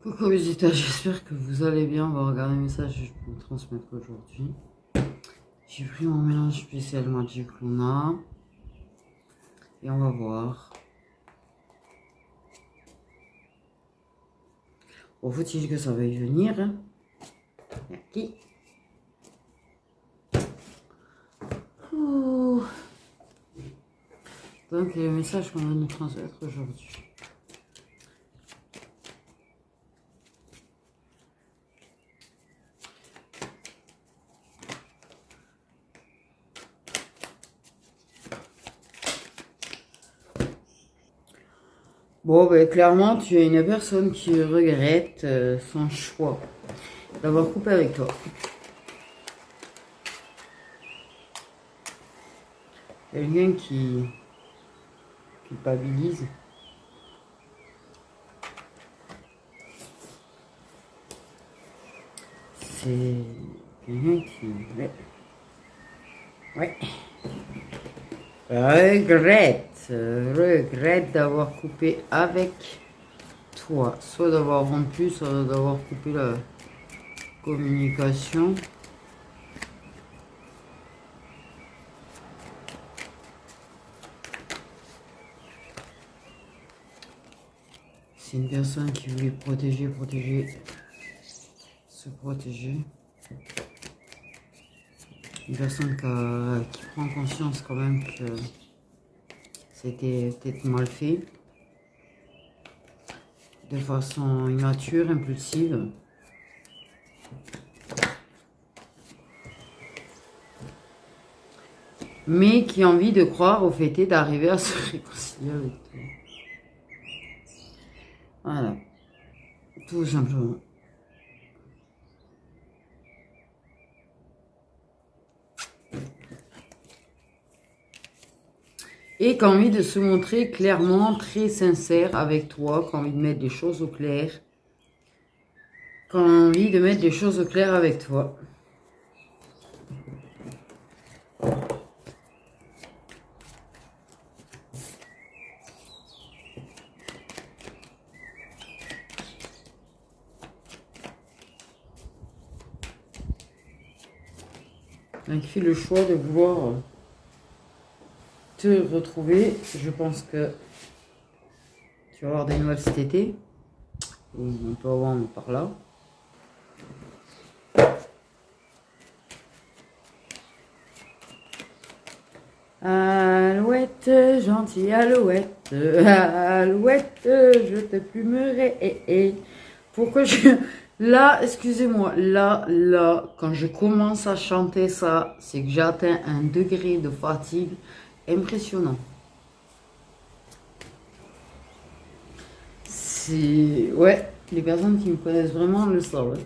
Coucou visiteurs, j'espère que vous allez bien. On va regarder le message que je peux vous transmettre aujourd'hui. J'ai pris mon mélange spécial Magic Luna et on va voir. Bon, faut-il que ça veuille venir, hein? Merci. Ouh. Donc, le message qu'on va nous transmettre aujourd'hui. Bon, ben, clairement, tu es une personne qui regrette son choix d'avoir coupé avec toi. Quelqu'un qui culpabilise. C'est quelqu'un qui... Ouais. Regrette d'avoir coupé avec toi. Soit d'avoir rompu, soit d'avoir coupé la communication. C'est une personne qui voulait se protéger. Une personne qui prend conscience quand même que c'était peut-être mal fait. De façon immature, impulsive. Mais qui a envie de croire au fait d'arriver à se réconcilier avec toi. Voilà. Tout simplement. Et qui a envie de se montrer clairement très sincère avec toi, qui a envie de mettre des choses au clair. Qui a envie de mettre des choses au clair avec toi. Donc, il fait le choix de vouloir te retrouver. Je pense que tu vas avoir des nouvelles cet été. Ou un peu avant par là. Alouette, gentille alouette, alouette, je te plumerai. Pourquoi je... Là, excusez-moi, là, quand je commence à chanter ça, c'est que j'atteins un degré de fatigue impressionnant. C'est... Ouais, les personnes qui me connaissent vraiment le savent.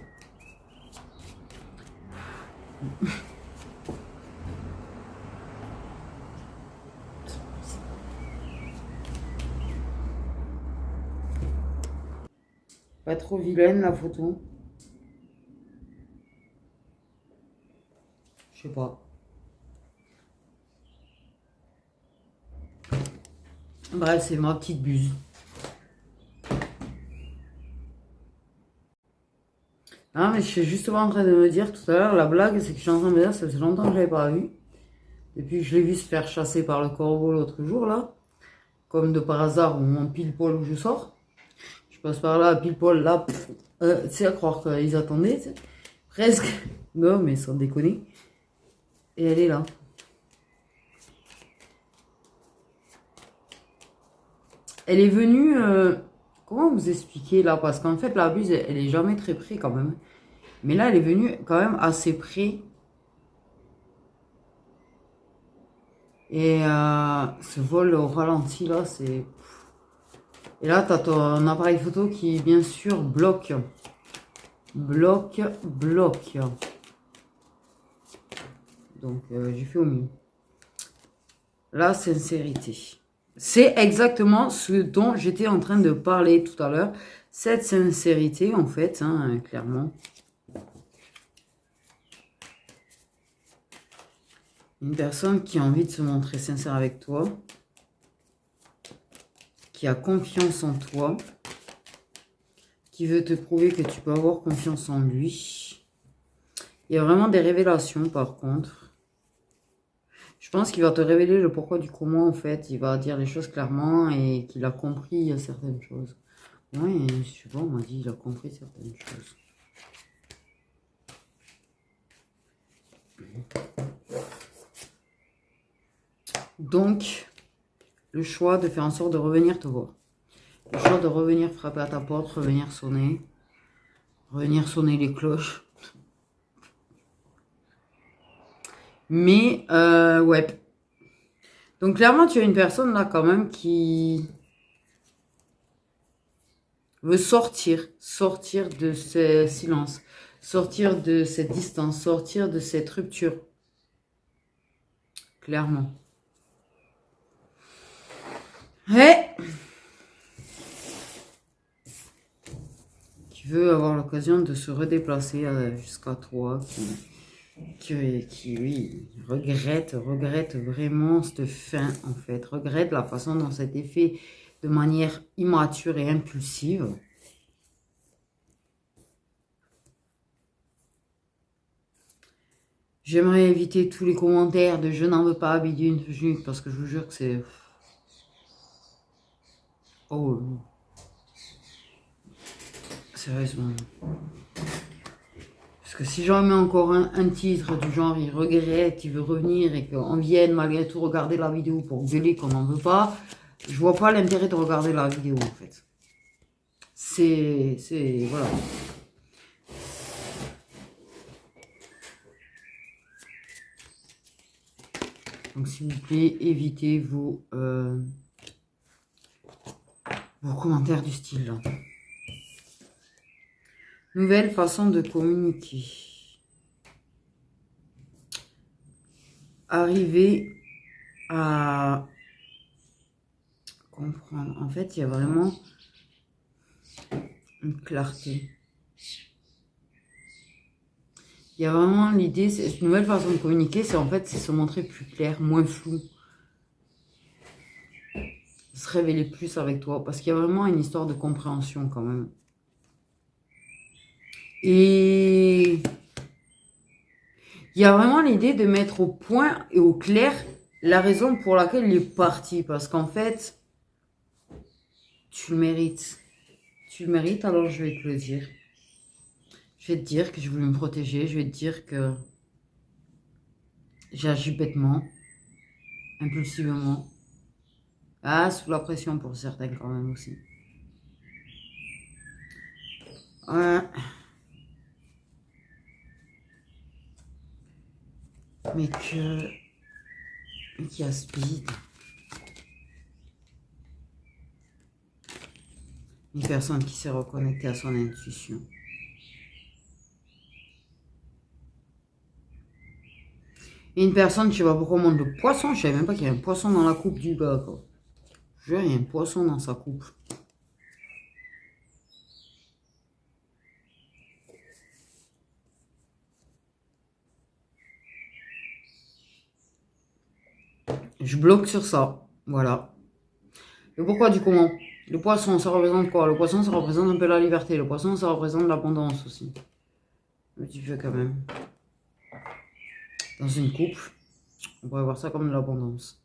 Pas trop vilaine la photo. Je sais pas. Bref, c'est ma petite buse. Ah, mais je suis justement en train de me dire tout à l'heure, la blague, c'est que je suis en train de me dire, ça fait longtemps que je ne l'avais pas vu. Depuis que je l'ai vu se faire chasser par le corbeau l'autre jour, là. Comme de par hasard, au moment pile poil où je sors. Je passe par là, pile poil, là. Tu sais, à croire qu'ils attendaient, tu sais. Presque. Non, mais sans déconner. Et elle est là. Elle est venue... comment vous expliquer, là? Parce qu'en fait, la buse, elle est jamais très près, quand même. Mais là, elle est venue quand même assez près. Et ce vol au ralenti, là, c'est... Et là, tu as ton appareil photo qui, bien sûr, bloque. Bloque. Donc, j'ai fait au mieux. La sincérité. C'est exactement ce dont j'étais en train de parler tout à l'heure. Cette sincérité, en fait, hein, clairement. Une personne qui a envie de se montrer sincère avec toi. Qui a confiance en toi. qui veut te prouver que tu peux avoir confiance en lui. Il y a vraiment des révélations par contre. Je pense qu'il va te révéler le pourquoi du comment en fait. Il va dire les choses clairement et qu'il a compris certaines choses. Oui, je sais pas, on m'a dit qu'il a compris certaines choses. Donc, le choix de faire en sorte de revenir te voir. Le choix de revenir frapper à ta porte, revenir sonner les cloches. Mais, ouais. Donc, clairement, tu as une personne là quand même qui veut sortir de ce silence, sortir de cette distance, sortir de cette rupture. Clairement. Et qui veut avoir l'occasion de se redéplacer jusqu'à toi, qui oui, regrette vraiment cette fin, en fait. Regrette la façon dont ça a été fait de manière immature et impulsive. J'aimerais éviter tous les commentaires de je n'en veux pas, bidune, parce que je vous jure que c'est... Oh, sérieusement. Parce que si j'en mets encore un titre du genre il regrette, il veut revenir et qu'on vienne malgré tout regarder la vidéo pour gueuler qu'on n'en veut pas, je vois pas l'intérêt de regarder la vidéo en fait. C'est voilà. Donc s'il vous plaît, évitez vos commentaires du style là. Nouvelle façon de communiquer. Arriver à comprendre. En fait, il y a vraiment une clarté. Il y a vraiment l'idée, cette nouvelle façon de communiquer, c'est en fait se montrer plus clair, moins flou. Se révéler plus avec toi. Parce qu'il y a vraiment une histoire de compréhension quand même. Et il y a vraiment l'idée de mettre au point et au clair la raison pour laquelle il est parti. Parce qu'en fait, tu le mérites. Tu le mérites, alors je vais te le dire. Je vais te dire que je voulais me protéger. Je vais te dire que j'ai agi bêtement, impulsivement. Ah, sous la pression pour certains quand même aussi. Ouais. Mais qu'il y a speed. Une personne qui s'est reconnectée à son intuition. Et une personne, je sais pas pourquoi, montre le poisson. Je savais même pas qu'il y a un poisson dans la coupe du gars, quoi. Je veux dire, il y a un poisson dans sa coupe. Je bloque sur ça. Voilà. Le pourquoi du comment. Le poisson, ça représente quoi? Le poisson, ça représente un peu la liberté. Le poisson, ça représente l'abondance aussi. Un petit peu quand même. Dans une coupe, on pourrait voir ça comme de l'abondance.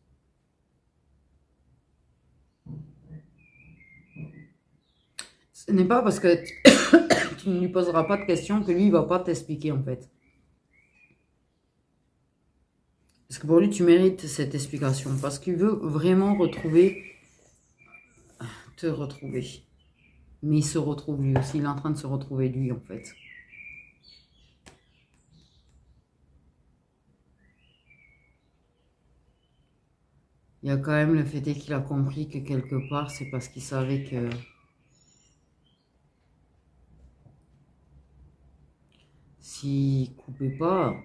Ce n'est pas parce que tu ne lui poseras pas de questions que lui, il va pas t'expliquer en fait. Parce que pour lui, tu mérites cette explication. Parce qu'il veut vraiment te retrouver. Mais il se retrouve lui aussi. Il est en train de se retrouver lui en fait. Il y a quand même le fait qu'il a compris que quelque part, c'est parce qu'il savait que s'il coupait pas,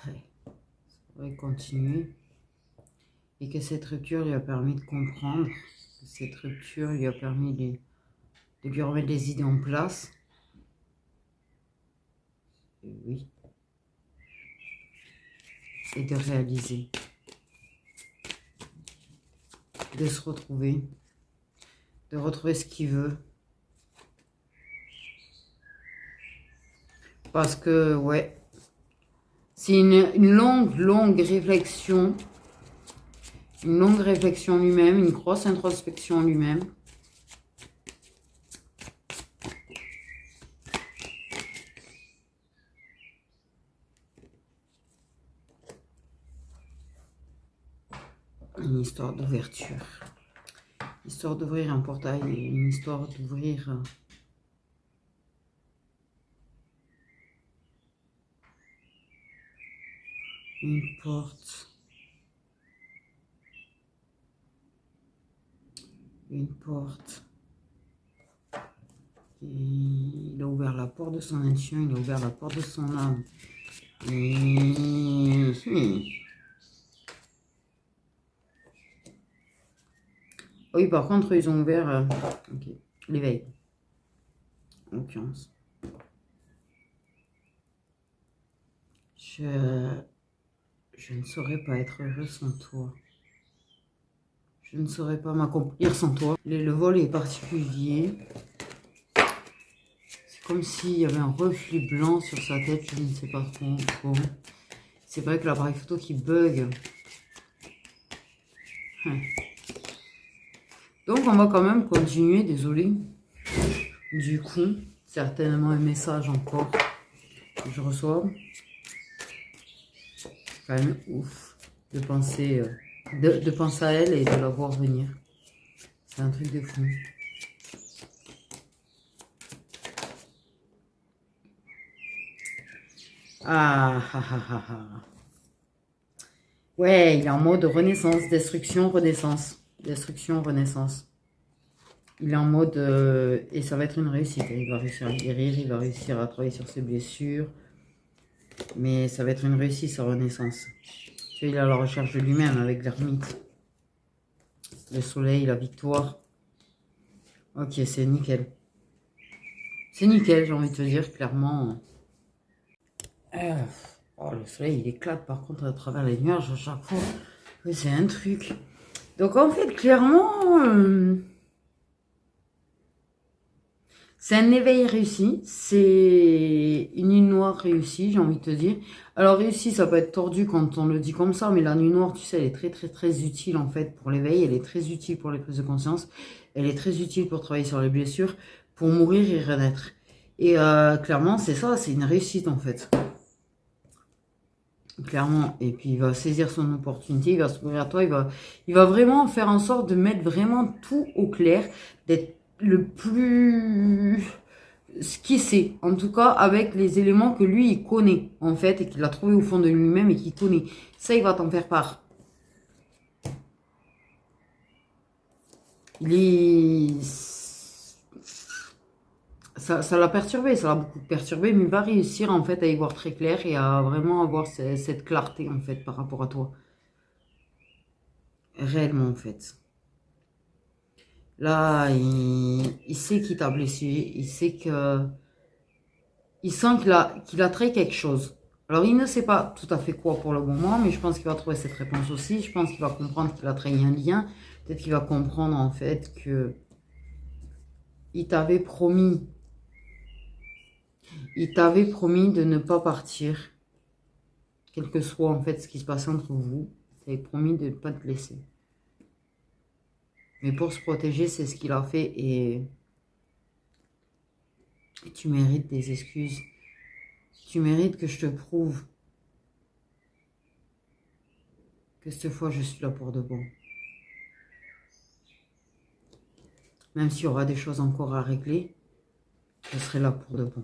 ça pourrait continuer. Et que cette rupture lui a permis de comprendre, que cette rupture lui a permis de lui remettre les idées en place. Et oui. Et de réaliser. de se retrouver, de retrouver ce qu'il veut. Parce que, ouais, c'est une longue réflexion. Une longue réflexion lui-même, une grosse introspection lui-même. Une histoire d'ouverture. Histoire d'ouvrir un portail, une histoire d'ouvrir... une porte. Une porte. Et il a ouvert la porte de son intuition, il a ouvert la porte de son âme. Oui, par contre, ils ont ouvert l'éveil. En l'occurrence. Je ne saurais pas être heureux sans toi. Je ne saurais pas m'accomplir sans toi. Le vol est particulier. C'est comme s'il y avait un reflet blanc sur sa tête. Je ne sais pas trop comment. C'est vrai que l'appareil photo qui bug. Donc on va quand même continuer. Désolé. Du coup, certainement un message encore que je reçois. Quand même ouf de penser, de penser à elle et de la voir venir. C'est un truc de fou. Ouais, il est en mode renaissance, destruction, renaissance. Destruction, renaissance. Il est en mode... et ça va être une réussite. Il va réussir à guérir, il va réussir à travailler sur ses blessures. Mais ça va être une réussite, sa renaissance. Tu vois, il est à la recherche de lui-même avec l'ermite. Le soleil, la victoire. Ok, c'est nickel. C'est nickel, j'ai envie de te dire, clairement. Oh, le soleil, il éclate par contre à travers les nuages à chaque fois. Oui, c'est un truc. Donc en fait, clairement, c'est un éveil réussi. C'est une nuit noire réussie, j'ai envie de te dire. Alors réussi, ça peut être tordu quand on le dit comme ça, mais la nuit noire, tu sais, elle est très utile en fait pour l'éveil. Elle est très utile pour les prises de conscience. Elle est très utile pour travailler sur les blessures, pour mourir et renaître. Et clairement, c'est ça, c'est une réussite en fait. Clairement, et puis il va saisir son opportunité, il va s'ouvrir à toi, il va vraiment faire en sorte de mettre vraiment tout au clair, d'être le plus ce qu'il sait, en tout cas avec les éléments que lui il connaît en fait et qu'il a trouvé au fond de lui-même et qu'il connaît. Ça, il va t'en faire part. Il est... Ça l'a perturbé, ça l'a beaucoup perturbé, mais il va réussir en fait à y voir très clair et à vraiment avoir cette clarté en fait par rapport à toi. Réellement en fait. Là, il sait qu'il t'a blessé, il sait que... Il sent qu'il a trahi quelque chose. Alors, il ne sait pas tout à fait quoi pour le moment, mais je pense qu'il va trouver cette réponse aussi. Je pense qu'il va comprendre qu'il a trahi un lien. Peut-être qu'il va comprendre en fait que il t'avait promis de ne pas partir, quel que soit en fait ce qui se passe entre vous. Il t'avait promis de ne pas te laisser. Mais pour se protéger, c'est ce qu'il a fait et tu mérites des excuses. Tu mérites que je te prouve que cette fois, je suis là pour de bon. Même s'il y aura des choses encore à régler, je serai là pour de bon.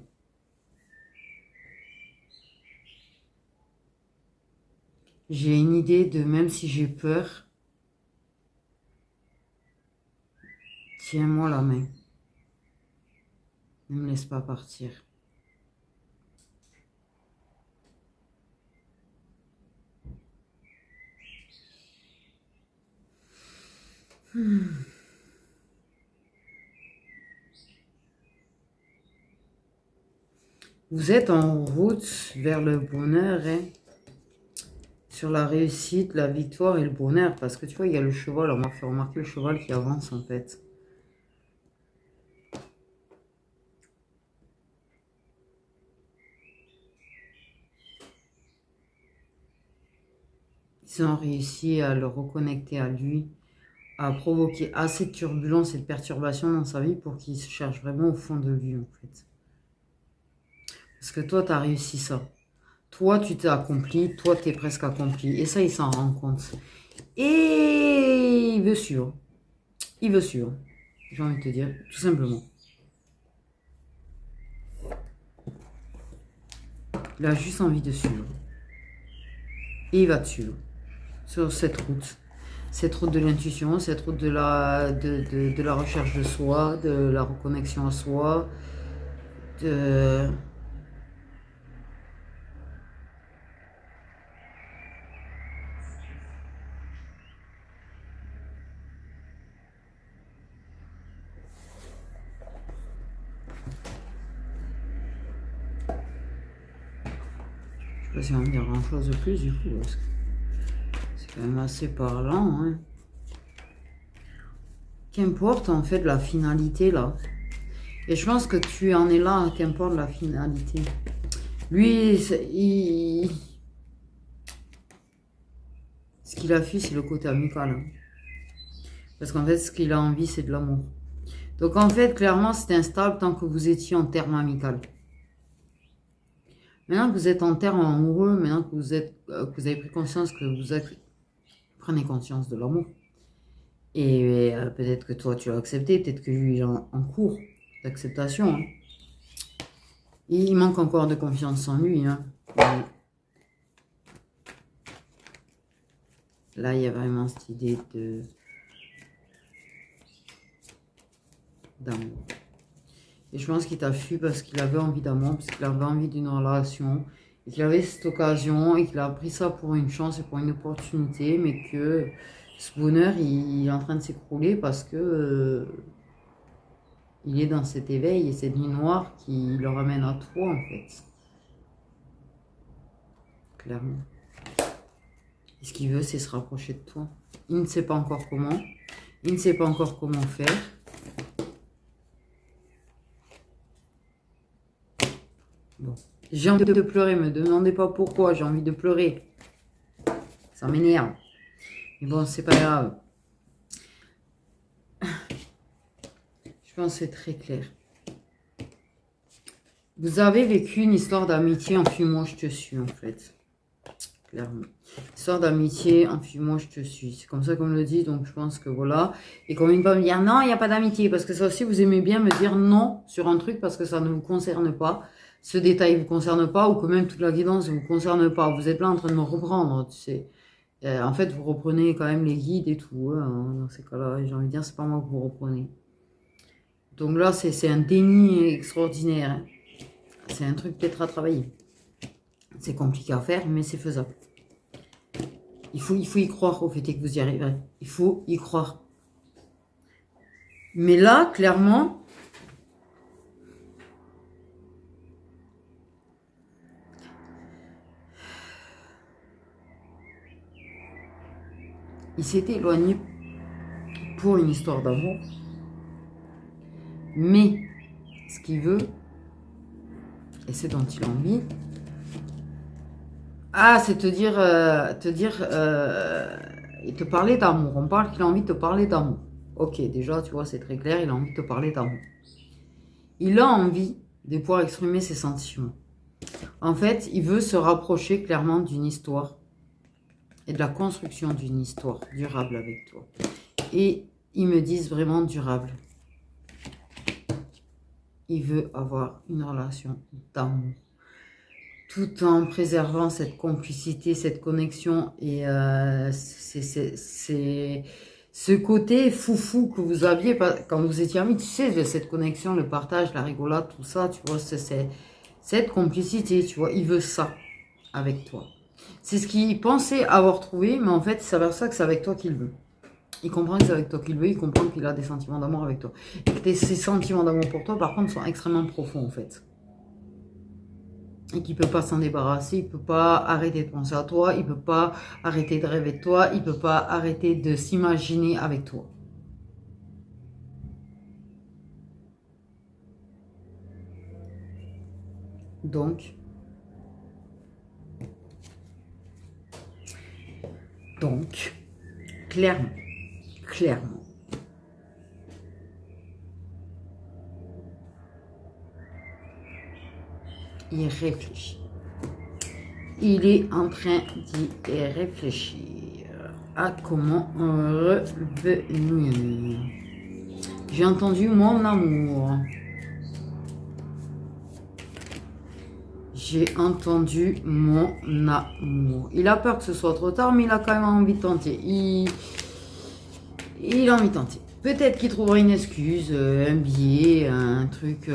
J'ai une idée de même si j'ai peur, tiens-moi la main. Ne me laisse pas partir. Vous êtes en route vers le bonheur, hein? sur la réussite, la victoire et le bonheur. Parce que tu vois, il y a le cheval. On m'a fait remarquer le cheval qui avance en fait. Ils ont réussi à le reconnecter à lui, à provoquer assez de turbulences et de perturbations dans sa vie pour qu'il se cherche vraiment au fond de lui en fait. Parce que toi, tu as réussi ça. Toi, tu t'es accompli. Toi, tu es presque accompli. Et ça, il s'en rend compte. Et il veut suivre. Il veut suivre. J'ai envie de te dire, tout simplement. Il a juste envie de suivre. Et il va te suivre. Sur cette route. Cette route de l'intuition, cette route de la recherche de soi, de la reconnexion à soi, de... Je sais pas si on va me dire grand chose de plus du coup, parce que c'est quand même assez parlant, hein. Qu'importe en fait la finalité là. Et je pense que tu en es là, qu'importe la finalité. Lui, ce qu'il a fait, c'est le côté amical, hein. Parce qu'en fait, ce qu'il a envie, c'est de l'amour. Donc en fait, clairement, c'était instable tant que vous étiez en termes amical. Maintenant que vous êtes en termes amoureux, maintenant que vous avez pris conscience que prenez conscience de l'amour. Et peut-être que toi, tu as accepté, peut-être que lui, il est en cours d'acceptation, hein. Il manque encore de confiance en lui, hein. Là, il y a vraiment cette idée d'amour. Et je pense qu'il t'a fui parce qu'il avait envie d'amour, parce qu'il avait envie d'une relation, et qu'il avait cette occasion, et qu'il a pris ça pour une chance et pour une opportunité, mais que ce bonheur, il est en train de s'écrouler parce que il est dans cet éveil et cette nuit noire qui le ramène à toi, en fait. Clairement. Et ce qu'il veut, c'est se rapprocher de toi. Il ne sait pas encore comment. Il ne sait pas encore comment faire. Bon. J'ai envie de pleurer, me demandez pas pourquoi, j'ai envie de pleurer. Ça m'énerve. Mais bon, c'est pas grave. Je pense que c'est très clair. Vous avez vécu une histoire d'amitié, enfuis-moi, je te suis, en fait. Clairement. Histoire d'amitié, enfuis-moi, je te suis. C'est comme ça qu'on me le dit, donc je pense que voilà. Et qu'on ne va pas me dire non, il n'y a pas d'amitié. Parce que ça aussi, vous aimez bien me dire non sur un truc parce que ça ne vous concerne pas. Ce détail ne vous concerne pas ou que même toute la guidance ne vous concerne pas. Vous êtes là en train de me reprendre, tu sais. En fait, vous reprenez quand même les guides et tout, hein. Dans ces cas-là, j'ai envie de dire, c'est pas moi que vous reprenez. Donc là, c'est un déni extraordinaire, hein. C'est un truc peut-être à travailler. C'est compliqué à faire, mais c'est faisable. Il faut y croire au fait que vous y arriverez. Il faut y croire. Mais là, clairement, il s'était éloigné pour une histoire d'amour. Mais ce qu'il veut, et c'est dont il a envie, c'est te parler d'amour. On parle qu'il a envie de te parler d'amour. Ok, déjà, tu vois, c'est très clair, il a envie de te parler d'amour. Il a envie de pouvoir exprimer ses sentiments. En fait, il veut se rapprocher clairement d'une histoire et de la construction d'une histoire durable avec toi. Et ils me disent vraiment durable. Il veut avoir une relation d'amour, tout en préservant cette complicité, cette connexion. Et c'est ce côté foufou que vous aviez quand vous étiez amis, tu sais, de cette connexion, le partage, la rigolade, tout ça, tu vois, c'est cette complicité, tu vois, il veut ça avec toi. C'est ce qu'il pensait avoir trouvé, mais en fait, il s'aperçoit que c'est avec toi qu'il veut. Il comprend que c'est avec toi qu'il veut, il comprend qu'il a des sentiments d'amour avec toi. Et que ces sentiments d'amour pour toi, par contre, sont extrêmement profonds, en fait. et qu'il ne peut pas s'en débarrasser, il ne peut pas arrêter de penser à toi, il ne peut pas arrêter de rêver de toi, il ne peut pas arrêter de s'imaginer avec toi. Donc, clairement, il réfléchit. Il est en train d'y réfléchir à comment revenir. J'ai entendu mon amour. J'ai entendu mon amour. Il a peur que ce soit trop tard, mais il a quand même envie de tenter. Il a envie de tenter. Peut-être qu'il trouvera une excuse, un billet, un truc...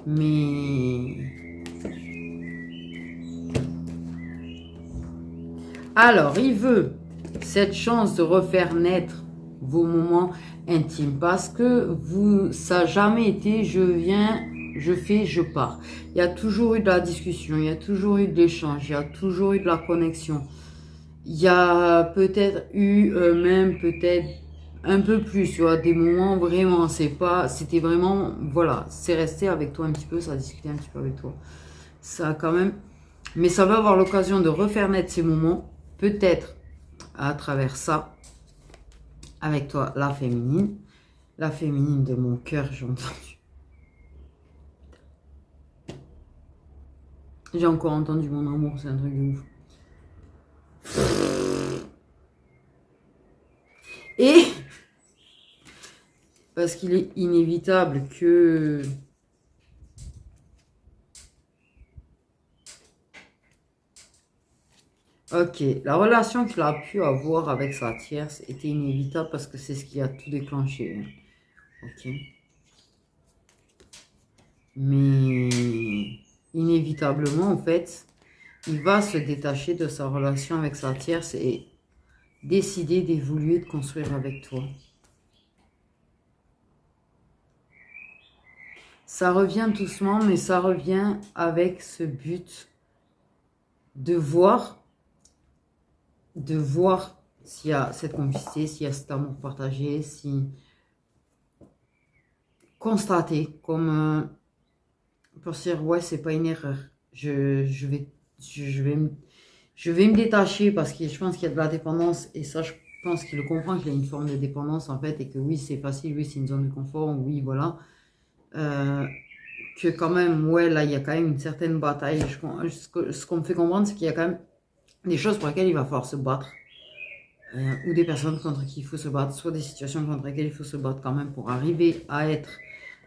Mais... Alors, il veut cette chance de refaire naître vos moments intimes parce que ça n'a jamais été je viens, je fais, je pars. Il y a toujours eu de la discussion, il y a toujours eu de l'échange, il y a toujours eu de la connexion. Il y a peut-être eu même peut-être un peu plus, tu vois, des moments vraiment, c'était vraiment, voilà, c'est resté avec toi un petit peu, ça a discuté un petit peu avec toi. Ça a quand même, mais ça va avoir l'occasion de refaire naître ces moments, peut-être à travers ça, avec toi, la féminine de mon cœur, j'ai entendu. J'ai encore entendu mon amour, c'est un truc de ouf. Et parce qu'il est inévitable que... Ok, la relation qu'il a pu avoir avec sa tierce était inévitable parce que c'est ce qui a tout déclenché. Ok. Mais inévitablement, en fait, il va se détacher de sa relation avec sa tierce et décider d'évoluer, de construire avec toi. Ça revient doucement, mais ça revient avec ce but de voir s'il y a cette complicité, s'il y a cet amour partagé, si constater comme pour se dire ouais, c'est pas une erreur. Je vais me détacher parce que je pense qu'il y a de la dépendance et ça je pense qu'il le comprend qu'il y a une forme de dépendance en fait et que oui c'est facile, oui c'est une zone de confort, oui voilà. Que quand même, ouais, là, il y a quand même une certaine bataille. Ce qu'on me fait comprendre, c'est qu'il y a quand même des choses pour lesquelles il va falloir se battre. Ou des personnes contre qui il faut se battre, soit des situations contre lesquelles il faut se battre quand même pour arriver à être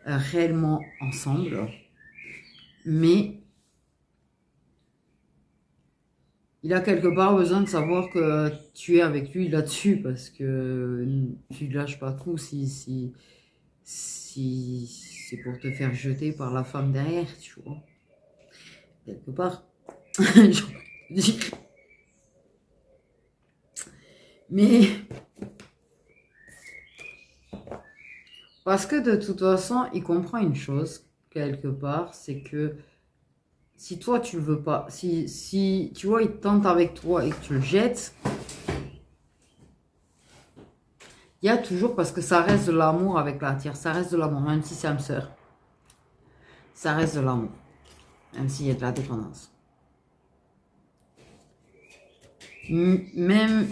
réellement ensemble. Mais il a quelque part besoin de savoir que tu es avec lui là-dessus parce que tu ne lâches pas coup si c'est pour te faire jeter par la femme derrière, tu vois. Quelque part. Mais parce que de toute façon, il comprend une chose, quelque part, c'est que si toi tu le veux pas, si tu vois, il tente avec toi et que tu le jettes, il y a toujours, parce que ça reste de l'amour avec la tierce, ça reste de l'amour, même si c'est âme sœur. Ça reste de l'amour, même s'il y a de la dépendance. Même...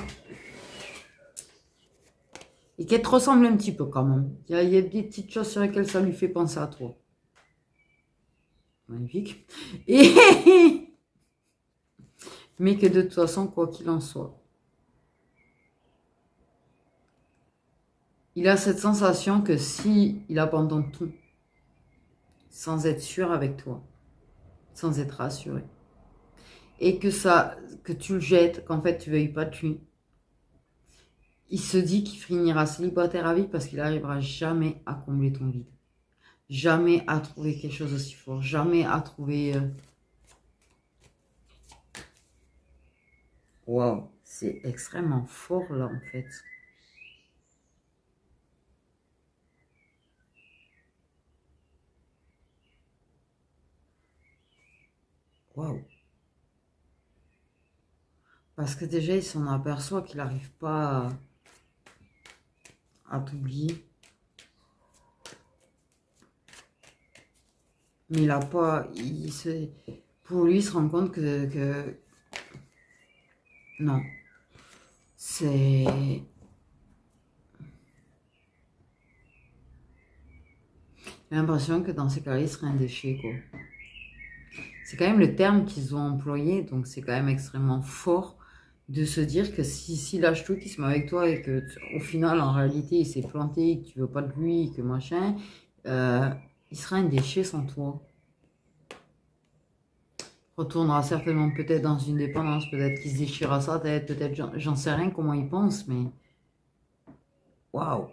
Et qu'elle te ressemble un petit peu quand même. Il y a des petites choses sur lesquelles ça lui fait penser à toi. Magnifique. Mais que de toute façon, quoi qu'il en soit, il a cette sensation que si il abandonne tout, sans être sûr avec toi, sans être rassuré, et que tu le jettes, qu'en fait tu veuilles pas de lui, il se dit qu'il finira célibataire à vie parce qu'il n'arrivera jamais à combler ton vide. Jamais à trouver quelque chose aussi fort. Jamais à trouver... Waouh, c'est extrêmement fort là en fait. Waouh. Parce que déjà, il s'en aperçoit qu'il n'arrive pas à t'oublier. Mais il a pas... pour lui, il se rend compte que non. C'est... J'ai l'impression que dans ces cas-là, il serait un déchet, quoi. C'est quand même le terme qu'ils ont employé, donc c'est quand même extrêmement fort de se dire que si lâche tout, qu'il se met avec toi et que au final, en réalité, il s'est planté, que tu veux pas de lui, que machin, euh, il sera un déchet sans toi. Retournera certainement peut-être dans une dépendance, peut-être qu'il se déchirera sa tête, peut-être, j'en sais rien comment il pense, mais waouh!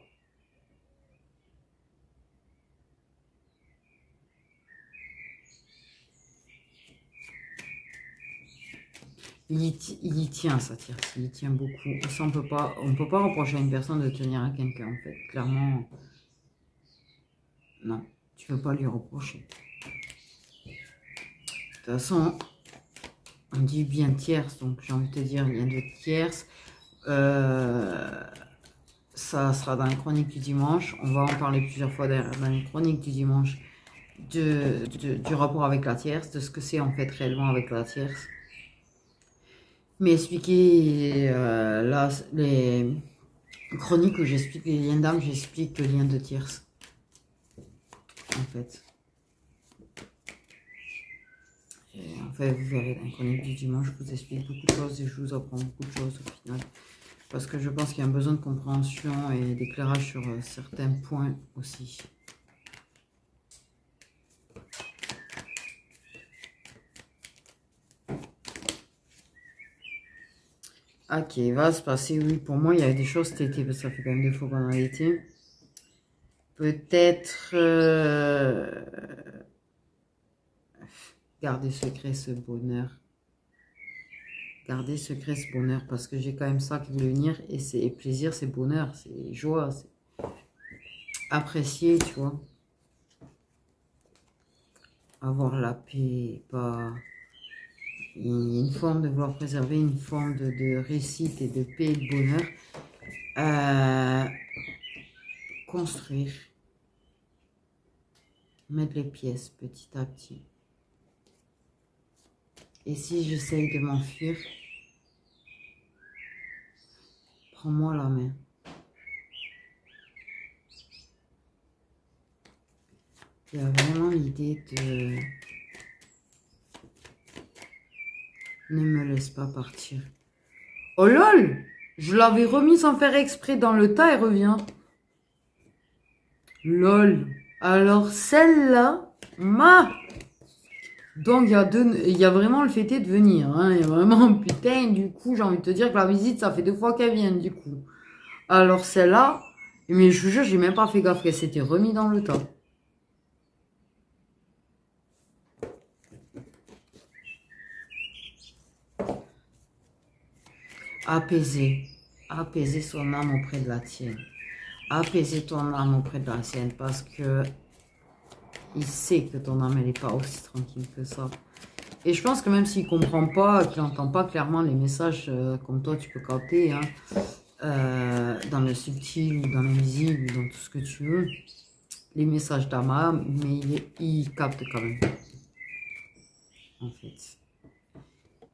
Il y tient, ça tire, il y tient beaucoup. Ça, on peut pas reprocher à une personne de tenir à quelqu'un, en fait. Clairement, non, tu peux pas lui reprocher. De toute façon, on dit bien tierce, donc j'ai envie de te dire lien de tierce. Ça sera dans les chroniques du dimanche. On va en parler plusieurs fois dans les chroniques du dimanche du rapport avec la tierce, de ce que c'est en fait réellement avec la tierce. Mais expliquer là, les chroniques où j'explique les liens d'âme, j'explique le lien de tierce. En fait. Et en fait, vous verrez dans les chroniques du dimanche, je vous explique beaucoup de choses et je vous apprends beaucoup de choses au final. Parce que je pense qu'il y a un besoin de compréhension et d'éclairage sur certains points aussi. Ok, va se passer, oui, pour moi, il y a des choses cet été, parce que ça fait quand même 2 fois qu'on a été. Peut-être garder secret ce bonheur. Garder secret ce bonheur, parce que j'ai quand même ça qui veut venir, et c'est plaisir, c'est bonheur, c'est joie, c'est apprécier, tu vois. Avoir la paix, pas... une forme de vouloir préserver, une forme de réussite et de paix et de bonheur. Construire. Mettre les pièces petit à petit. Et si j'essaye de m'enfuir, prends-moi la main. Il y a vraiment l'idée de... Ne me laisse pas partir. Oh lol! Je l'avais remis sans faire exprès dans le tas et revient. Lol. Alors celle-là, donc il y a vraiment le fait de venir. Hein. Il y a vraiment, putain, du coup, j'ai envie de te dire que la visite, ça fait 2 fois qu'elle vient, du coup. Alors celle-là, mais je vous jure, j'ai même pas fait gaffe qu'elle s'était remis dans le tas. Apaiser. Apaiser son âme auprès de la tienne. Apaiser ton âme auprès de la sienne parce que il sait que ton âme, elle n'est pas aussi tranquille que ça. Et je pense que même s'il ne comprend pas, qu'il n'entend pas clairement les messages comme toi, tu peux capter, hein, dans le subtil ou dans l'invisible ou dans tout ce que tu veux, les messages d'Ama, mais il capte quand même. En fait,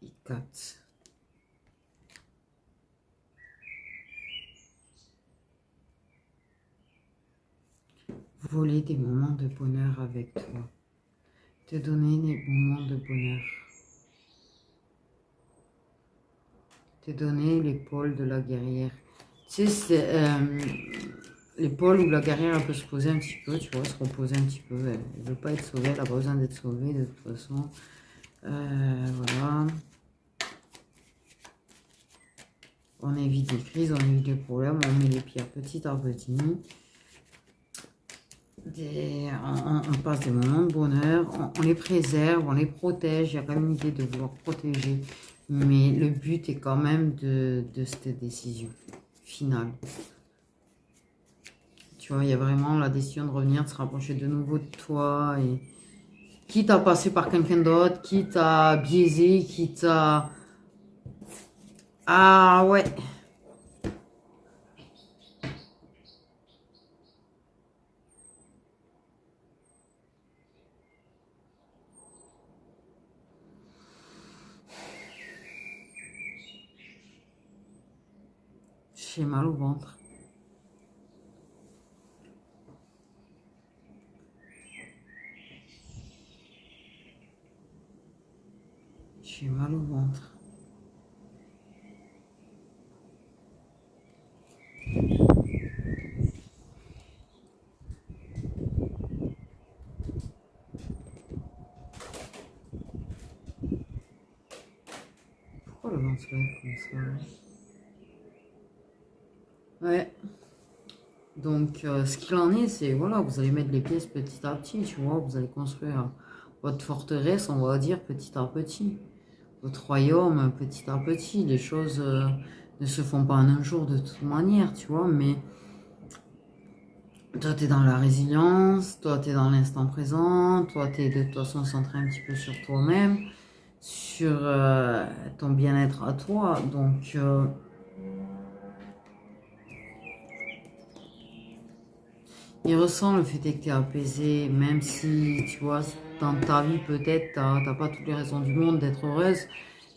il capte. Voler des moments de bonheur avec toi. Te donner des moments de bonheur. Te donner l'épaule de la guerrière. Tu sais, c'est l'épaule où la guerrière elle peut se poser un petit peu, tu vois, se reposer un petit peu. Elle ne veut pas être sauvée, elle n'a pas besoin d'être sauvée de toute façon. Voilà. On évite les crises, on évite les problèmes, on met les pierres petit à petit. On passe des moments de bonheur, on les préserve, on les protège. Il y a quand même une idée de vouloir protéger. Mais le but est quand même de cette décision finale. Tu vois, il y a vraiment la décision de revenir, de se rapprocher de nouveau de toi. quitte à passer par quelqu'un d'autre, quitte à biaiser, quitte à... Ah ouais. J'ai mal au ventre. J'ai mal au ventre. Pourquoi le ventre se lève comme ça? Ouais. Donc, ce qu'il en est, c'est, voilà, vous allez mettre les pièces petit à petit, tu vois. Vous allez construire votre forteresse, on va dire, petit à petit. Votre royaume, petit à petit. Les choses ne se font pas en un jour de toute manière, tu vois. Mais toi, tu es dans la résilience, toi, tu es dans l'instant présent, toi, tu es de toute façon centré un petit peu sur toi-même, sur ton bien-être à toi. Donc... il ressent le fait que tu es apaisé, même si, tu vois, dans ta vie, peut-être, tu n'as pas toutes les raisons du monde d'être heureuse.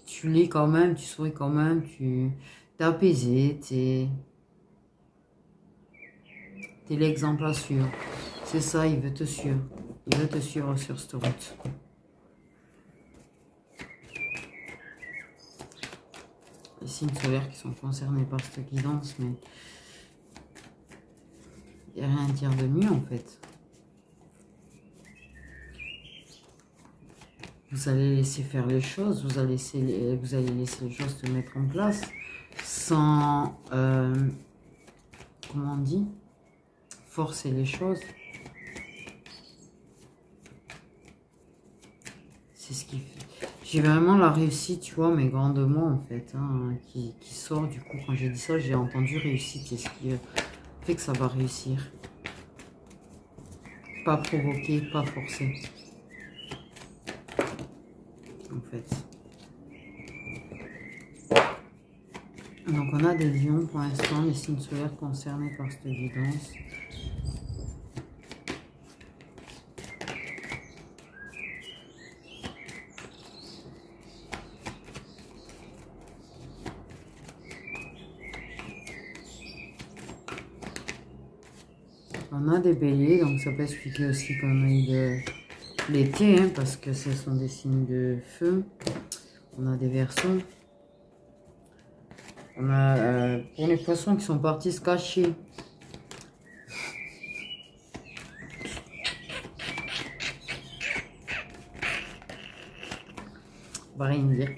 Tu l'es quand même, tu souris quand même, tu es apaisé, tu es l'exemple à suivre. C'est ça, il veut te suivre. Il veut te suivre sur cette route. Les signes solaires qui sont concernés par cette guidance, mais il n'y a rien à dire de mieux en fait. Vous allez laisser faire les choses, vous allez laisser les choses se mettre en place sans, comment on dit, forcer les choses. C'est ce qui fait. J'ai vraiment la réussite, tu vois, mais grandement en fait, hein, qui sort du coup. Quand j'ai dit ça, j'ai entendu réussite. C'est ce qui fait que ça va réussir. Pas provoquer, pas forcer. En fait. Donc on a des lions pour l'instant, les signes solaires concernés par cette guidance. On a des béliers, donc ça peut expliquer aussi qu'on a eu de l'été, hein, parce que ce sont des signes de feu. On a des verseaux. On a pour les poissons qui sont partis se cacher. On va rien dire.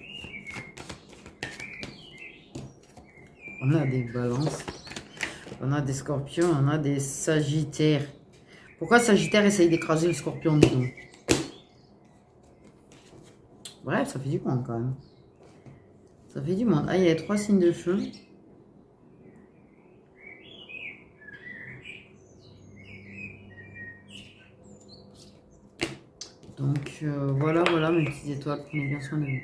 On a des balances. On a des scorpions, on a des sagittaires. Pourquoi Sagittaire essaye d'écraser le scorpion du dos? Bref, ça fait du monde quand même. Ça fait du monde. Ah, il y a 3 signes de feu. Donc voilà, voilà mes petites étoiles. Prenez bien soin de vous.